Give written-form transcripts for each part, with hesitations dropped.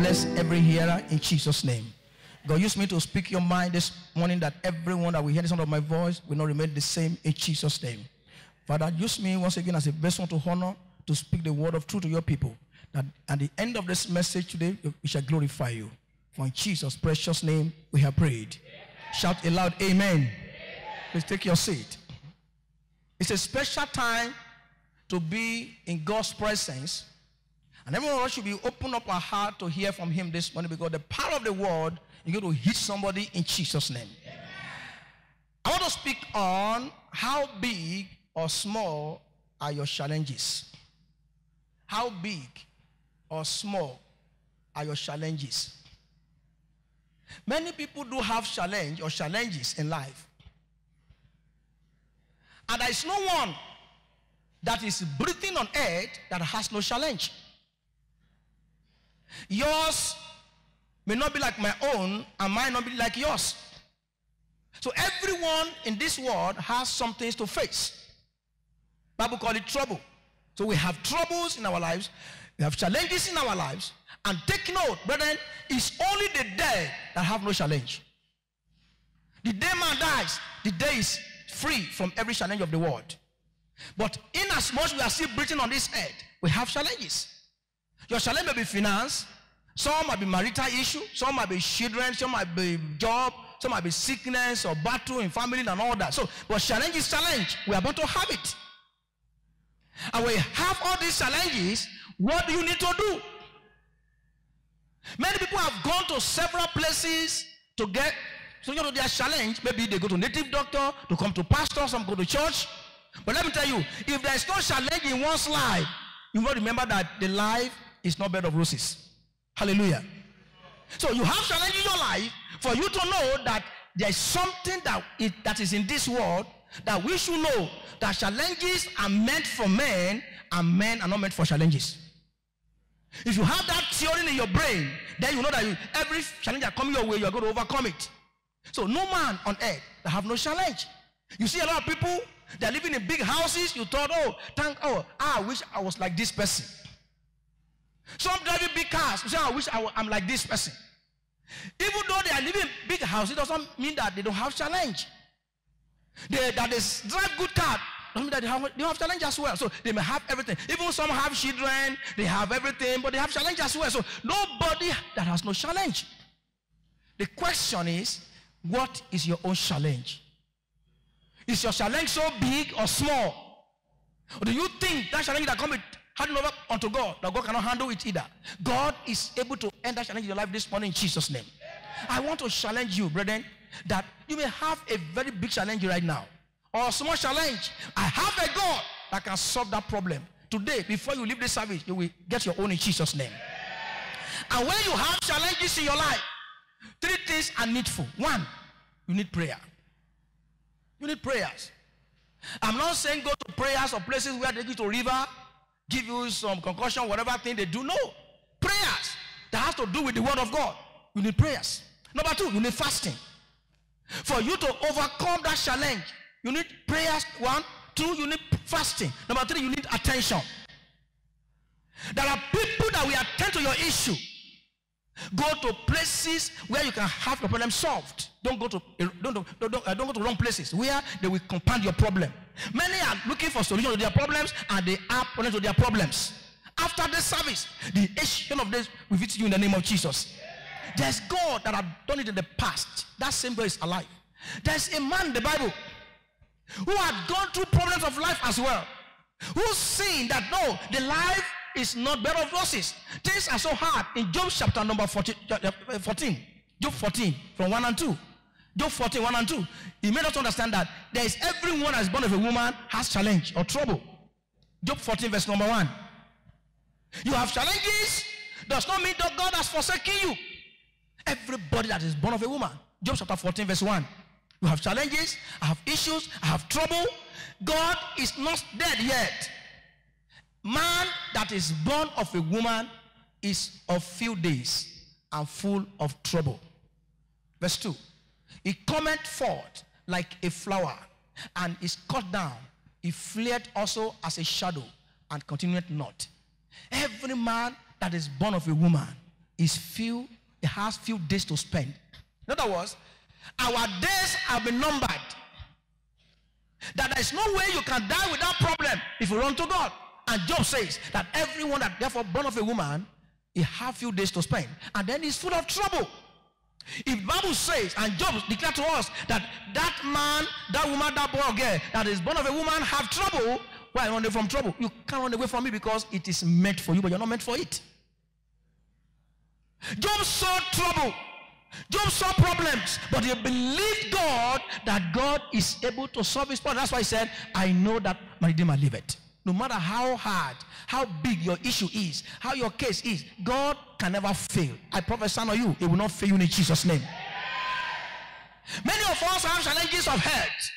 bless every hearer in Jesus' name. God, use me to speak your mind this morning, that everyone that will hear the sound of my voice will not remain the same in Jesus' name. Father, use me once again as a vessel to honor, to speak the word of truth to your people, that at the end of this message today, we shall glorify you. For in Jesus' precious name, we have prayed. Amen. Shout aloud, amen. Amen. Please take your seat. It's a special time to be in God's presence. And everyone should be open up our heart to hear from him this morning, because the power of the word is going to hit somebody in Jesus' name. Amen. I want to speak on how big or small are your challenges. How big or small are your challenges? Many people do have challenge or challenges in life. And there is no one that is breathing on earth that has no challenge. Yours may not be like my own, and mine not be like yours. So everyone in this world has some things to face. Bible call it trouble. So we have troubles in our lives, we have challenges in our lives, and take note, brethren, it's only the dead that have no challenge. The day man dies, the day is free from every challenge of the world. But in as much we are still breathing on this earth, we have challenges. Your challenge may be finance, some might be marital issue, some might be children, some might be job, some might be sickness or battle in family and all that. So, but challenge is challenge. We are about to have it. And when you have all these challenges, what do you need to do? Many people have gone to several places to get solution to their challenge. Maybe they go to native doctor, to come to pastor, some go to church. But let me tell you, if there is no challenge in one's life, you must remember that the life is not bed of roses. Hallelujah. So you have challenge in your life for you to know that there is something that is in this world that we should know, that challenges are meant for men and men are not meant for challenges. If you have that theory in your brain, then you know that every challenge that comes your way, you are going to overcome it. So no man on earth that have no challenge. You see a lot of people, they are living in big houses. You thought, I wish I was like this person. Some driving big cars. You say, I wish I'm like this person. Even though they are living in big houses, it doesn't mean that they don't have challenge. That they drive good car doesn't mean that they have challenge as well. So they may have everything. Even some have children, they have everything, but they have challenge as well. So nobody that has no challenge. The question is, what is your own challenge? Is your challenge so big or small? Or do you think that challenge that comes handing over unto God, that God cannot handle it either? God is able to end that challenge in your life this morning in Jesus' name. I want to challenge you, brethren, that you may have a very big challenge right now, or a small challenge. I have a God that can solve that problem. Today, before you leave this service, you will get your own in Jesus' name. And when you have challenges in your life, three things are needful. One, you need prayer. You need prayers. I'm not saying go to prayers or places where they go to river, give you some concussion, whatever thing they do. No. Prayers that has to do with the word of God. You need prayers. Number two, you need fasting. For you to overcome that challenge, you need prayers. One. Two, you need fasting. Number three, you need attention. There are people that will attend to your issue. Go to places where you can have your problem solved. Don't go to wrong places where they will compound your problem. Many are looking for solutions to their problems, and they are opponents to their problems. After this service, the Ancient of Days will visit you in the name of Jesus. There's God that had done it in the past. That same God is alive. There's a man in the Bible who had gone through problems of life as well, who's seen that no, the life is not bed of roses. Things are so hard. In Job chapter number 14, Job 14 from 1 and 2. Job 14, 1 and 2. He made us understand that there is everyone that is born of a woman has challenge or trouble. Job 14 verse number 1. You have challenges, does not mean that God has forsaken you. Everybody that is born of a woman. Job chapter 14 verse 1. You have challenges, I have issues, I have trouble. God is not dead yet. Man that is born of a woman is of few days and full of trouble. Verse 2. He cometh forth like a flower and is cut down. He fleeth also as a shadow and continueth not. Every man that is born of a woman it has few days to spend. In other words, our days have been numbered. That there is no way you can die without problem if you run to God. And Job says that everyone that therefore born of a woman, he have few days to spend, and then he's full of trouble. If the Bible says, and Job declared to us that that man, that woman, that boy or girl that is born of a woman have trouble, why run away from trouble? You can't run away from it because it is meant for you, but you're not meant for it. Job saw trouble. Job saw problems, but he believed God that God is able to solve his problem. That's why he said, I know that my Redeemer liveth. No matter how hard, how big your issue is, how your case is, God can never fail. I prophesy on you, he will not fail you in Jesus' name. Many of us have challenges of health,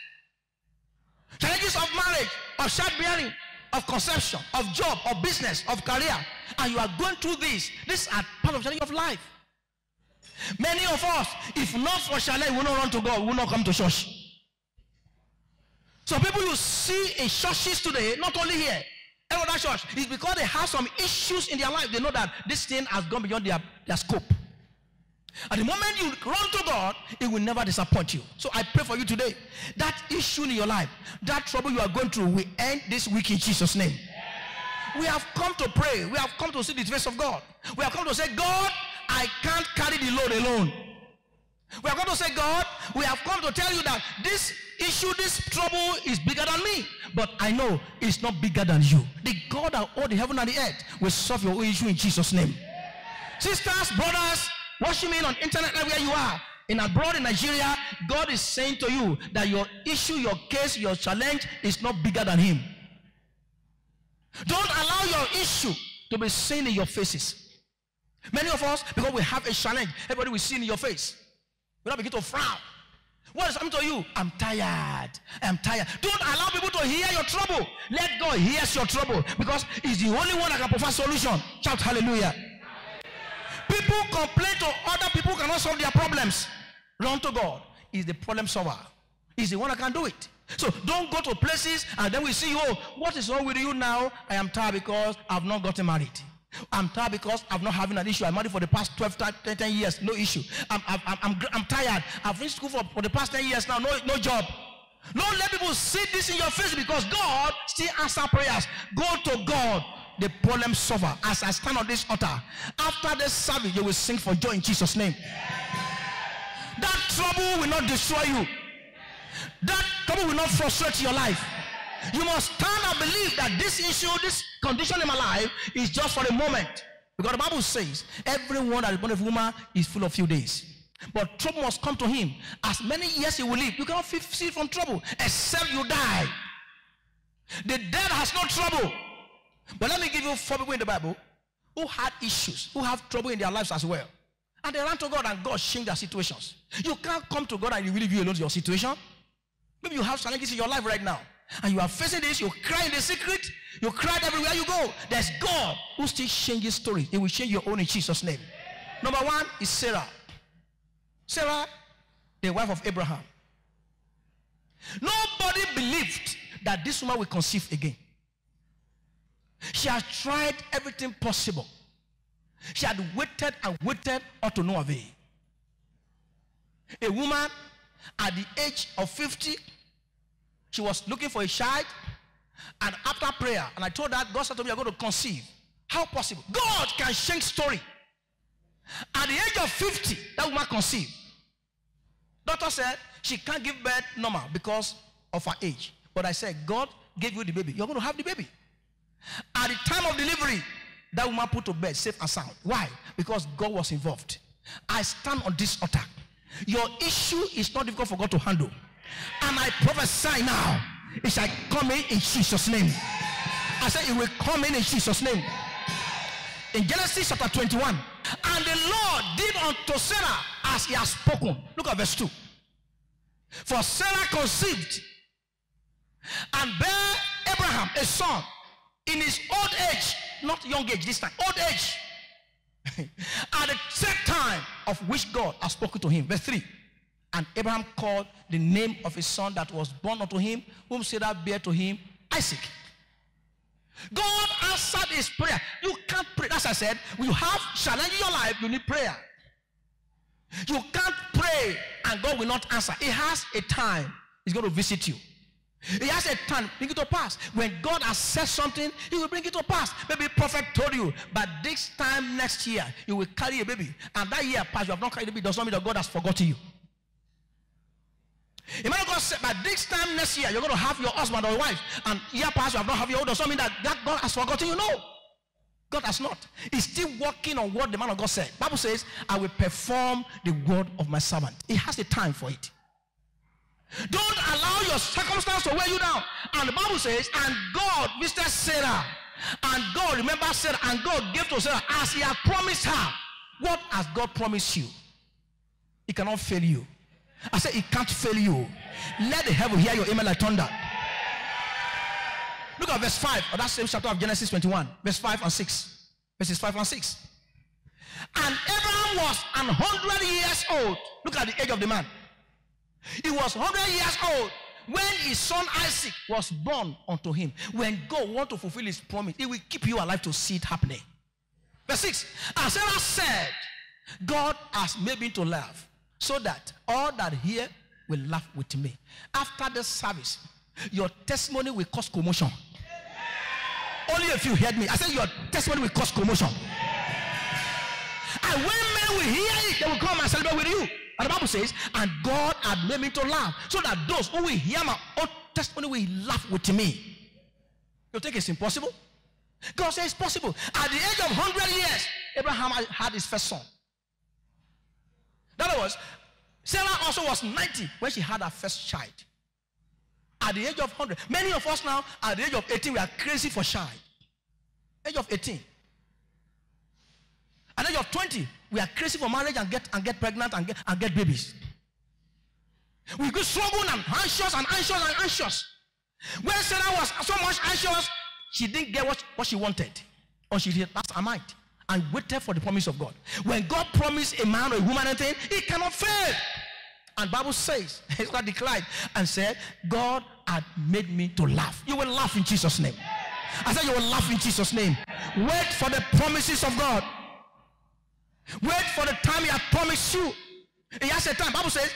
challenges of marriage, of childbearing, of conception, of job, of business, of career, and you are going through this. These are part of the challenge of life. Many of us, if not for challenge, we will not run to God, we will not come to church. So people you see in churches today, not only here, every other church, is because they have some issues in their life. They know that this thing has gone beyond their scope. At the moment you run to God, it will never disappoint you. So I pray for you today. That issue in your life, that trouble you are going through, will end this week in Jesus' name. We have come to pray. We have come to see the face of God. We have come to say, God, I can't carry the load alone. We have come to say, God, we have come to tell you that this issue, this trouble is bigger than me. But I know it's not bigger than you. The God that owns the heaven and the earth will solve your issue in Jesus' name. Sisters, brothers, watching me on internet where you are, in abroad in Nigeria, God is saying to you that your issue, your case, your challenge is not bigger than him. Don't allow your issue to be seen in your faces. Many of us, because we have a challenge, everybody will see in your face. We don't begin to frown. What is happening to you? I'm tired. I'm tired. Don't allow people to hear your trouble. Let God hear your trouble, because he's the only one that can provide solution. Shout hallelujah. People complain to other people who cannot solve their problems. Run to God. He's the problem solver. He's the one that can do it. So don't go to places and then we see, oh, what is wrong with you now? I am tired because I've not gotten married. I'm tired because I'm not having an issue. I'm married for the past 10 years, no issue. I'm tired. I've finished school for the past 10 years now, no job. Don't let people see this in your face, because God still answers prayers. Go to God, the problem solver. As I stand on this altar, after this service, you will sing for joy in Jesus' name. That trouble will not destroy you. That trouble will not frustrate your life. You must stand and believe that this issue, this condition in my life is just for a moment. Because the Bible says, everyone that is born of a woman is full of few days. But trouble must come to him. As many years he will live, you cannot see from trouble except you die. The dead has no trouble. But let me give you 4 people in the Bible who had issues, who have trouble in their lives as well. And they ran to God, and God changed their situations. You can't come to God and he will leave you alone to your situation. Maybe you have challenges in your life right now, and you are facing this. You cry in the secret. You cry everywhere you go. There's God who still changes stories. He will change your own in Jesus' name. Number 1 is Sarah. Sarah, the wife of Abraham. Nobody believed that this woman will conceive again. She has tried everything possible. She had waited and waited, all to no avail. A woman at the age of 50, she was looking for a child, and after prayer, and I told her, God said to me, you're going to conceive. How possible? God can change story. At the age of 50, that woman conceived. Doctor said she can't give birth normal because of her age. But I said, God gave you the baby. You're going to have the baby. At the time of delivery, that woman put to bed safe and sound. Why? Because God was involved. I stand on this altar. Your issue is not difficult for God to handle. And I prophesy now, it shall come in Jesus' name. I said it will come in Jesus' name. In Genesis chapter 21, and the Lord did unto Sarah as he has spoken. Look at verse 2. For Sarah conceived and bare Abraham a son in his old age, not young age this time, old age, at the set time of which God has spoken to him. Verse 3. And Abraham called the name of his son that was born unto him, whom Sarah bare to him, Isaac. God answered his prayer. You can't pray. That's I said, when you have challenge in your life, you need prayer. You can't pray and God will not answer. It has a time. He's going to visit you. He has a time, bring it to pass. When God has said something, he will bring it to pass. Maybe prophet told you, but this time next year, you will carry a baby. And that year past, you have not carried a baby. Does not mean that God has forgotten you. The man of God said, but this time next year, you're going to have your husband or wife. And year past, you have not have your own. Does not mean that God has forgotten you. No. God has not. He's still working on what the man of God said. Bible says, I will perform the word of my servant. He has a time for it. Don't allow your circumstance to weigh you down. And the Bible says, and God visited Sarah. And God, remember Sarah, and God gave to Sarah as he had promised her. What has God promised you? He cannot fail you. I said, he can't fail you. Let the heaven hear your amen like thunder. Look at verse 5 of that same chapter of Genesis 21. Verse 5 and 6. Verses 5 and 6. And Abraham was 100 years old. Look at the age of the man. He was 100 years old when his son Isaac was born unto him. When God wants to fulfill his promise, he will keep you alive to see it happening. Verse 6. And Sarah said, God has made me to laugh, so that all that hear will laugh with me. After the service, your testimony will cause commotion. Only if you heard me. I said your testimony will cause commotion. And when men will hear it, they will come and celebrate with you. And the Bible says, and God had made me to laugh, so that those who will hear my own testimony will laugh with me. You think it's impossible? God says it's possible. At the age of 100 years, Abraham had his first son. In other words, Sarah also was 90 when she had her first child. At the age of 100. Many of us now, at the age of 18, we are crazy for child. Age of 18. At the age of 20, we are crazy for marriage and get pregnant and get babies. We go struggling and anxious. When Sarah was so much anxious, she didn't get what she wanted. Or she did that's her mind. And waited for the promise of God. When God promised a man or a woman anything, it cannot fail. And the Bible says, Esther declared and said, God had made me to laugh. You will laugh in Jesus' name. I said you will laugh in Jesus' name. Wait for the promises of God. Wait for the time he has promised you. He has a time. The Bible says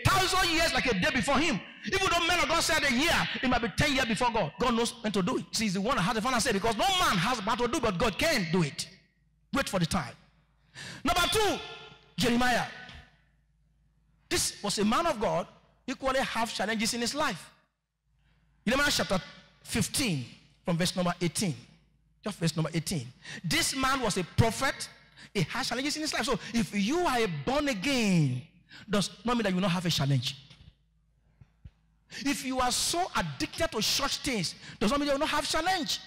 1,000 years like a day before him. Even though men of God said a year, it might be 10 years before God. God knows when to do it. See, he's the one that has the final say, because no man has about to do, but God can do it. Wait for the time. Number 2, Jeremiah. This was a man of God, equally have challenges in his life. Jeremiah chapter 15, from verse number 18. Just verse number 18. This man was a prophet. He has challenges in his life. So if you are a born again, does not mean that you will not have a challenge. If you are so addicted to such things, does not mean you will not have challenge.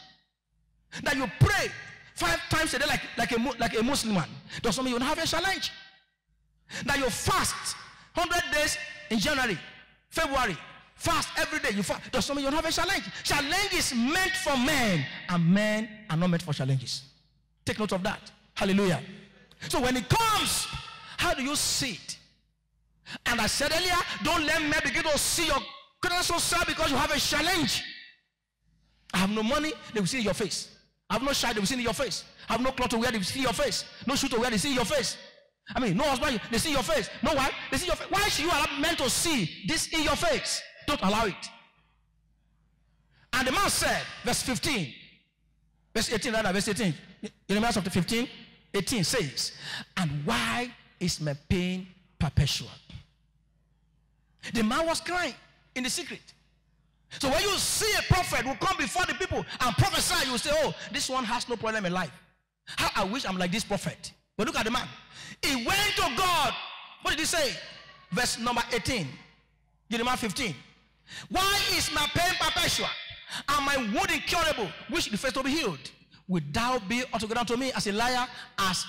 That you pray 5 times a day like a Muslim man, does not mean you will not have a challenge. That you fast 100 days in January, February, fast every day, you fast, does not mean you don't have a challenge. Challenge is meant for men, and men are not meant for challenges. Take note of that. Hallelujah. So when it comes, how do you see it? And I said earlier, don't let men begin to see your credentials, sir, because you have a challenge. I have no money, they will see in your face. I have no child, they will see in your face. I have no cloth to wear, they will see in your face. No shoe to wear, they see in your face. I mean, no husband, they see your face. No wife, they see your face. Why should you allow men to see this in your face? Don't allow it. And the man said, verse 15, verse 18, rather, verse 18, Jeremiah chapter 15, 18 says, and why is my pain perpetual? The man was crying in the secret. So when you see a prophet who come before the people and prophesy, you will say, oh, this one has no problem in life. How I wish I'm like this prophet. But look at the man. He went to God. What did he say? Verse number 18. Jeremiah 15. Why is my pain perpetual and my wound incurable, which the first to be healed? Will thou be altogether unto me as a liar, as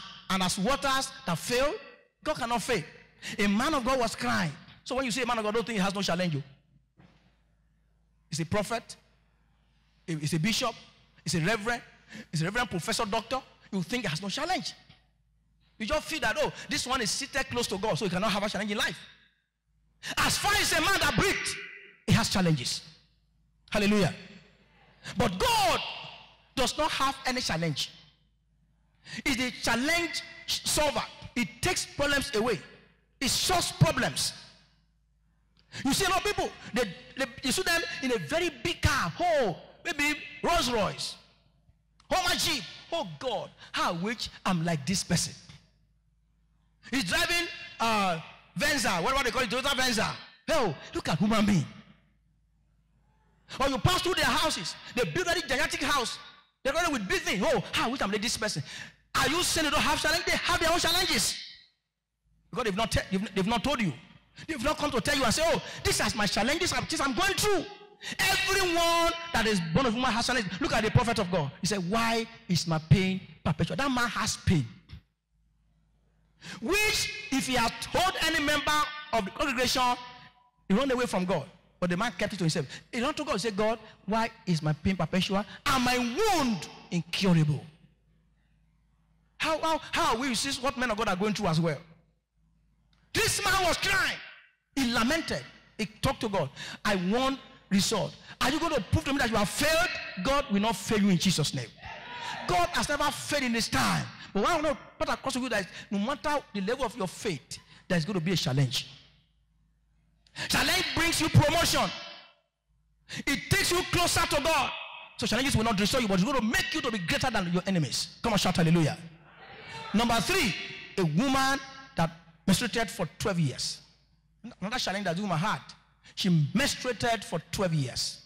waters that fail? God cannot fail. A man of God was crying. So when you say a man of God, don't think he has no challenge. He's a prophet. He's a bishop. He's a reverend. He's a reverend professor, doctor. You think he has no challenge. You just feel that, oh, this one is seated close to God, so he cannot have a challenge in life. As far as a man that breathed, he has challenges. Hallelujah. But God does not have any challenge. It's the challenge solver. It takes problems away. It solves problems. You see a lot of people, you see them in a very big car, maybe Rolls Royce, my Jeep. Oh God, how I wish I'm like this person. He's driving Venza, whatever they call it, Toyota Venza. Oh, look at human being. Or you pass through their houses, they build a gigantic house. They're running with big things. Oh, how I wish I'm like this person. Are you saying they don't have challenges? They have their own challenges. Because they've not told you. They've not come to tell you and say, oh, this is my challenges I'm going through. Everyone that is born of woman has challenges. Look at the prophet of God. He said, why is my pain perpetual? That man has pain. Which, if he had told any member of the congregation, he ran away from God. But the man kept it to himself. He ran to God and said, God, why is my pain perpetual and my wound incurable? How are we see what men of God are going through as well? This man was crying. He lamented. He talked to God. I want result. Are you going to prove to me that you have failed? God will not fail you in Jesus' name. God has never failed in this time. But what I want to put across to you that no matter the level of your faith, there's going to be a challenge. Challenge brings you promotion. It takes you closer to God. So challenges will not destroy you, but it's going to make you to be greater than your enemies. Come on, shout hallelujah. Number 3, a woman that menstruated for 12 years. Another challenge that the woman had. She menstruated for 12 years.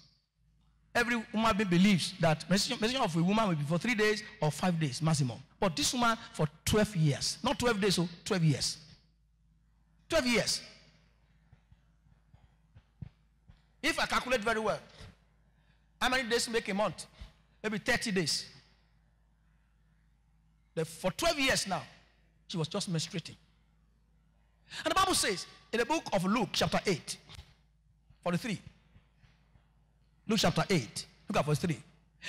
Every woman believes that menstruation of a woman will be for 3 days or 5 days maximum. But this woman for 12 years. Not 12 days, so 12 years. 12 years. If I calculate very well, how many days make a month? Maybe 30 days. For 12 years now, she was just menstruating. And the Bible says, in the book of Luke, chapter 8, 43. Luke chapter 8, look at verse 3.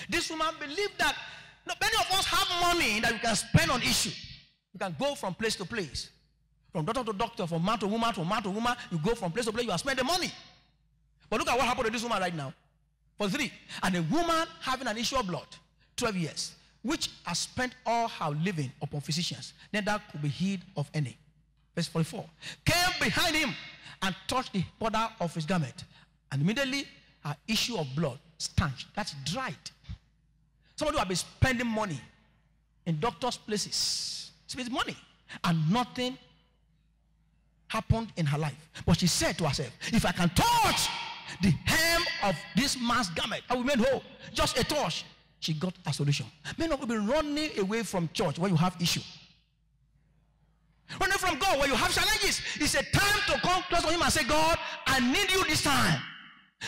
This woman believed that many of us have money that we can spend on issue. You can go from place to place. From doctor to doctor, from man to woman, from man to woman. You go from place to place, you are spending money. But look at what happened to this woman right now. Verse 3. And a woman having an issue of blood, 12 years, which has spent all her living upon physicians, neither could be healed of any. Verse 44. Came behind him and touched the border of his garment. And immediately her issue of blood stanch. That's dried. Somebody who have been spending money in doctors' places. Spends money. And nothing happened in her life. But she said to herself, if I can touch the hem of this man's garment, I will remain whole. Just a touch. She got a solution. Many of you will be running away from church where you have issue. Running from God where you have challenges. It's a time to come close to him and say, God, I need you this time.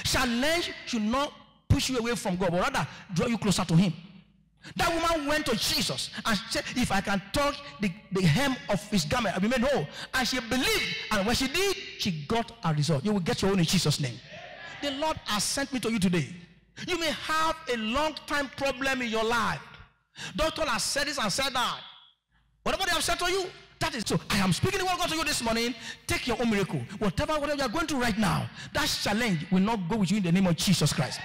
Challenge should not push you away from God, but rather draw you closer to him. That woman went to Jesus and said, if I can touch the hem of his garment, I will be made whole. And she believed, and when she did, she got a result. You will get your own in Jesus' name. The Lord has sent me to you today. You may have a long-time problem in your life. Doctor has said this and said that. Whatever they have said to you, that is so. I am speaking the word of God to you this morning. Take your own miracle. Whatever you are going through right now, that challenge will not go with you in the name of Jesus Christ.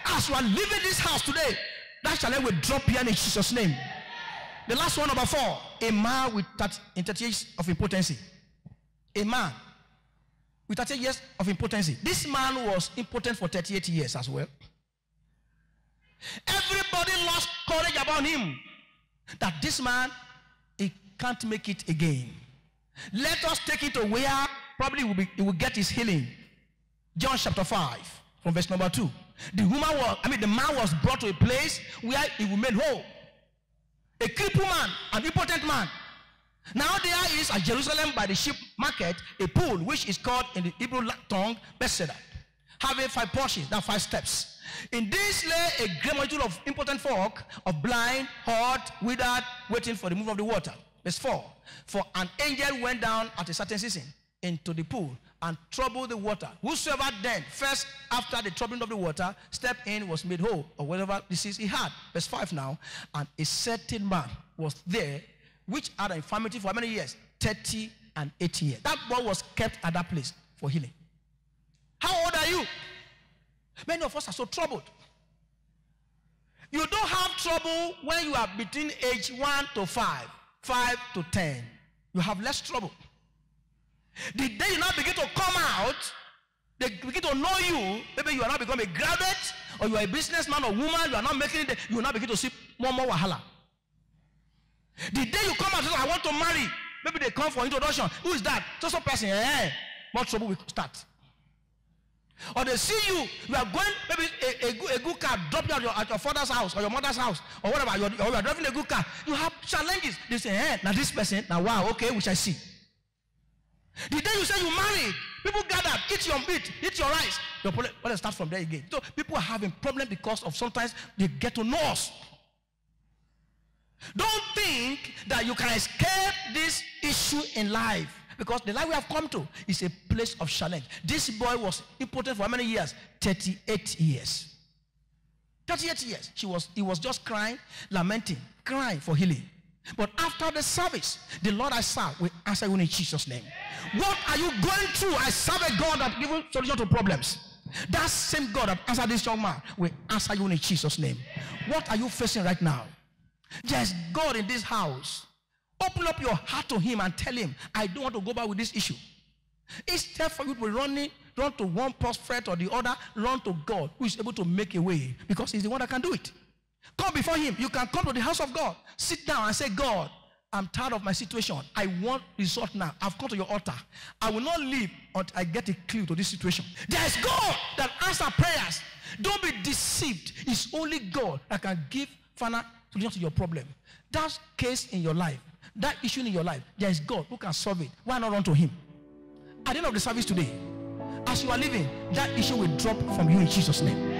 As you are leaving this house today, that challenge will drop here in Jesus' name. The last one, number 4. A man with 30 years of impotency. A man with 30 years of impotency. This man was impotent for 38 years as well. Everybody lost courage about him. That this man, he can't make it again. Let us take it to where probably he will get his healing. John chapter 5, from verse number 2. The man was brought to a place where he will made whole. A crippled man, an impotent man. Now there is at Jerusalem by the sheep market a pool which is called in the Hebrew tongue Bethesda, having 5 porches, that 5 steps. In this lay a great multitude of impotent folk, of blind, hot, withered, waiting for the move of the water. Verse 4. For an angel went down at a certain season into the pool and troubled the water. Whosoever then first after the troubling of the water stepped in was made whole of whatever disease he had. Verse 5 now. And a certain man was there which had an infirmity for how many years? 30 and 80 years. That boy was kept at that place for healing. How old are you? Many of us are so troubled. You don't have trouble when you are between age 1 to 5, 5 to 10. You have less trouble. The day you now begin to come out, they begin to know you. Maybe you are now become a graduate, or you are a businessman or woman. You are not making it. You will now begin to see more wahala. The day you come out, I want to marry. Maybe they come for introduction. Who is that? Just a person. More trouble will start. Or they see you are going, maybe a good car drop you at your father's house or your mother's house or whatever, or you are driving a good car. You have challenges. They say, now this person, now wow, okay, we shall see. The day you say you married, people gather, eat your meat, eat your rice. Your problem, let's start from there again. So people are having problems because of sometimes they get to know us. Don't think that you can escape this issue in life, because the life we have come to is a place of challenge. This boy was impotent for how many years? 38 years. 38 years. He was just crying, lamenting, crying for healing. But after the service, the Lord I serve will answer you in Jesus' name. What are you going through? I serve a God that gives solution to problems. That same God that answered this young man will answer you in Jesus' name. What are you facing right now? There's God in this house. Open up your heart to him and tell him, I don't want to go back with this issue. Instead for you to run to one prophet or the other, run to God who is able to make a way, because he's the one that can do it. Come before him. You can come to the house of God. Sit down and say, God, I'm tired of my situation. I want result now. I've come to your altar. I will not leave until I get a clue to this situation. There's God that answers prayers. Don't be deceived. It's only God that can give final solution to your problem. That case in your life, that issue in your life, there is God who can solve it. Why not run to him? At the end of the service today, as you are leaving, that issue will drop from you in Jesus' name.